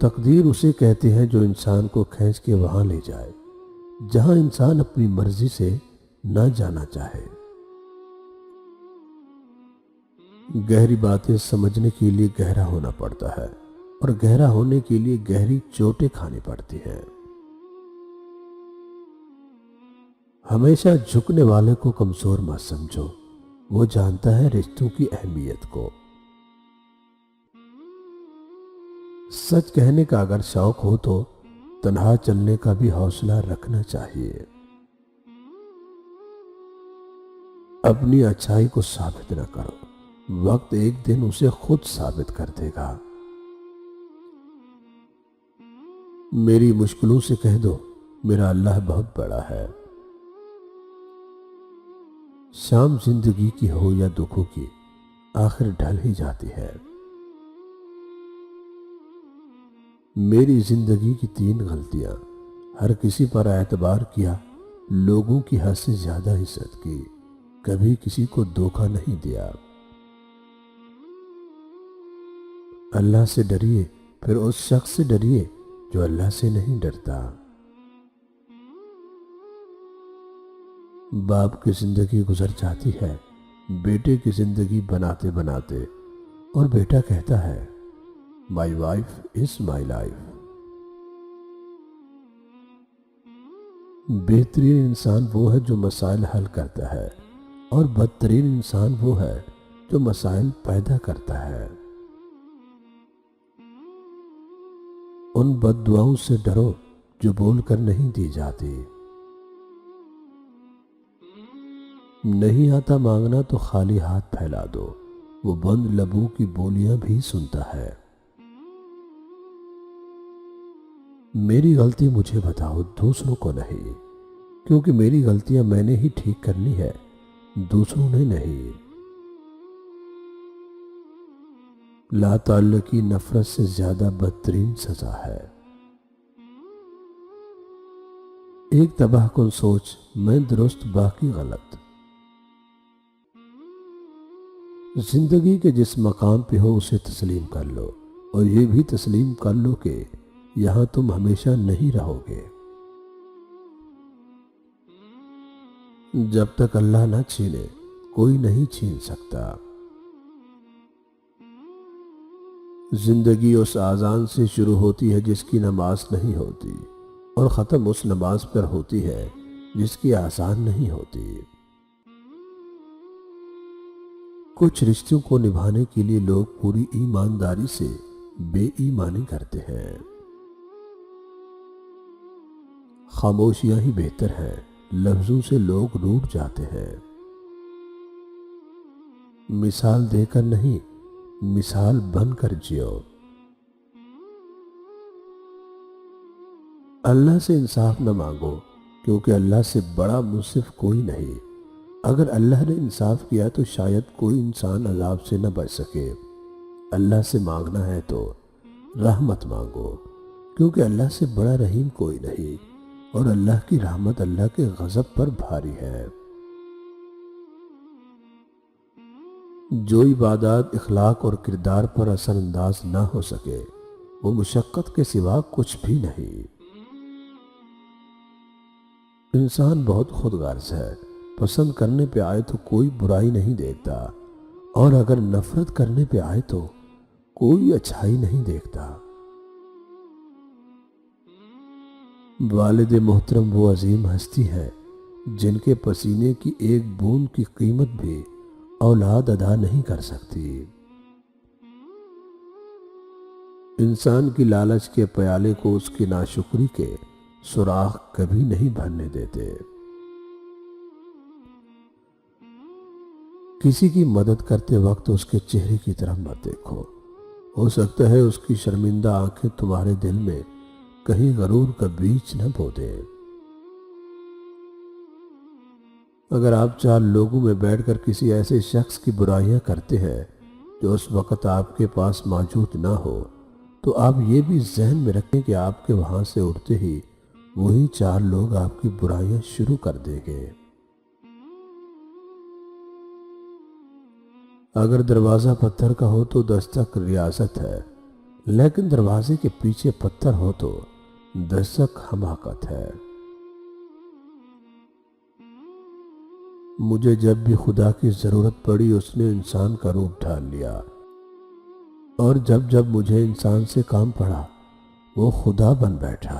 تقدیر اسے کہتے ہیں جو انسان کو کھینچ کے وہاں لے جائے جہاں انسان اپنی مرضی سے نہ جانا چاہے۔ گہری باتیں سمجھنے کے لیے گہرا ہونا پڑتا ہے اور گہرا ہونے کے لیے گہری چوٹیں کھانی پڑتی ہیں۔ ہمیشہ جھکنے والے کو کمزور مت سمجھو، وہ جانتا ہے رشتوں کی اہمیت کو۔ سچ کہنے کا اگر شوق ہو تو تنہا چلنے کا بھی حوصلہ رکھنا چاہیے۔ اپنی اچھائی کو ثابت نہ کرو، وقت ایک دن اسے خود ثابت کر دے گا۔ میری مشکلوں سے کہہ دو میرا اللہ بہت بڑا ہے۔ شام زندگی کی ہو یا دکھوں کی، آخر ڈھل ہی جاتی ہے۔ میری زندگی کی 3 غلطیاں: ہر کسی پر اعتبار کیا، لوگوں کی حد سے زیادہ عزت کی، کبھی کسی کو دھوکہ نہیں دیا۔ اللہ سے ڈریے، پھر اس شخص سے ڈریے جو اللہ سے نہیں ڈرتا۔ باپ کی زندگی گزر جاتی ہے بیٹے کی زندگی بناتے بناتے، اور بیٹا کہتا ہے my wife is my life. بہترین انسان وہ ہے جو مسائل حل کرتا ہے، اور بدترین انسان وہ ہے جو مسائل پیدا کرتا ہے۔ ان بد دعاؤں سے ڈرو جو بول کر نہیں دی جاتی۔ نہیں آتا مانگنا تو خالی ہاتھ پھیلا دو، وہ بند لبوں کی بولیاں بھی سنتا ہے۔ میری غلطی مجھے بتاؤ، دوسروں کو نہیں، کیونکہ میری غلطیاں میں نے ہی ٹھیک کرنی ہے، دوسروں نے نہیں۔ لا تعلقی نفرت سے زیادہ بدترین سزا ہے۔ ایک تباہ کن سوچ، میں درست باقی غلط۔ زندگی کے جس مقام پہ ہو اسے تسلیم کر لو، اور یہ بھی تسلیم کر لو کہ یہاں تم ہمیشہ نہیں رہو گے۔ جب تک اللہ نہ چھینے کوئی نہیں چھین سکتا۔ زندگی اس آذان سے شروع ہوتی ہے جس کی نماز نہیں ہوتی، اور ختم اس نماز پر ہوتی ہے جس کی آذان نہیں ہوتی۔ کچھ رشتوں کو نبھانے کے لیے لوگ پوری ایمانداری سے بے ایمانی کرتے ہیں۔ خاموشیاں ہی بہتر ہیں، لفظوں سے لوگ روٹھ جاتے ہیں۔ مثال دے کر نہیں، مثال بن کر جیو۔ اللہ سے انصاف نہ مانگو، کیونکہ اللہ سے بڑا منصف کوئی نہیں۔ اگر اللہ نے انصاف کیا تو شاید کوئی انسان عذاب سے نہ بچ سکے۔ اللہ سے مانگنا ہے تو رحمت مانگو، کیونکہ اللہ سے بڑا رحیم کوئی نہیں، اور اللہ کی رحمت اللہ کے غضب پر بھاری ہے۔ جو عبادات اخلاق اور کردار پر اثر انداز نہ ہو سکے وہ مشقت کے سوا کچھ بھی نہیں۔ انسان بہت خود غرض ہے، پسند کرنے پہ آئے تو کوئی برائی نہیں دیکھتا، اور اگر نفرت کرنے پہ آئے تو کوئی اچھائی نہیں دیکھتا۔ والد محترم وہ عظیم ہستی ہے جن کے پسینے کی ایک بوند کی قیمت بھی اولاد ادا نہیں کر سکتی۔ انسان کی لالچ کے پیالے کو اس کی ناشکری کے سوراخ کبھی نہیں بھرنے دیتے۔ کسی کی مدد کرتے وقت اس کے چہرے کی طرف مت دیکھو، ہو سکتا ہے اس کی شرمندہ آنکھیں تمہارے دل میں کہیں غرور کا بیج نہ بو دیں۔ اگر آپ 4 لوگوں میں بیٹھ کر کسی ایسے شخص کی برائیاں کرتے ہیں جو اس وقت آپ کے پاس موجود نہ ہو، تو آپ یہ بھی ذہن میں رکھیں کہ آپ کے وہاں سے اٹھتے ہی وہی 4 لوگ آپ کی برائیاں شروع کر دیں گے۔ اگر دروازہ پتھر کا ہو تو دستک ریاضت ہے، لیکن دروازے کے پیچھے پتھر ہو تو دستک حماقت ہے۔ مجھے جب بھی خدا کی ضرورت پڑی اس نے انسان کا روپ ڈھال لیا، اور جب جب مجھے انسان سے کام پڑا وہ خدا بن بیٹھا۔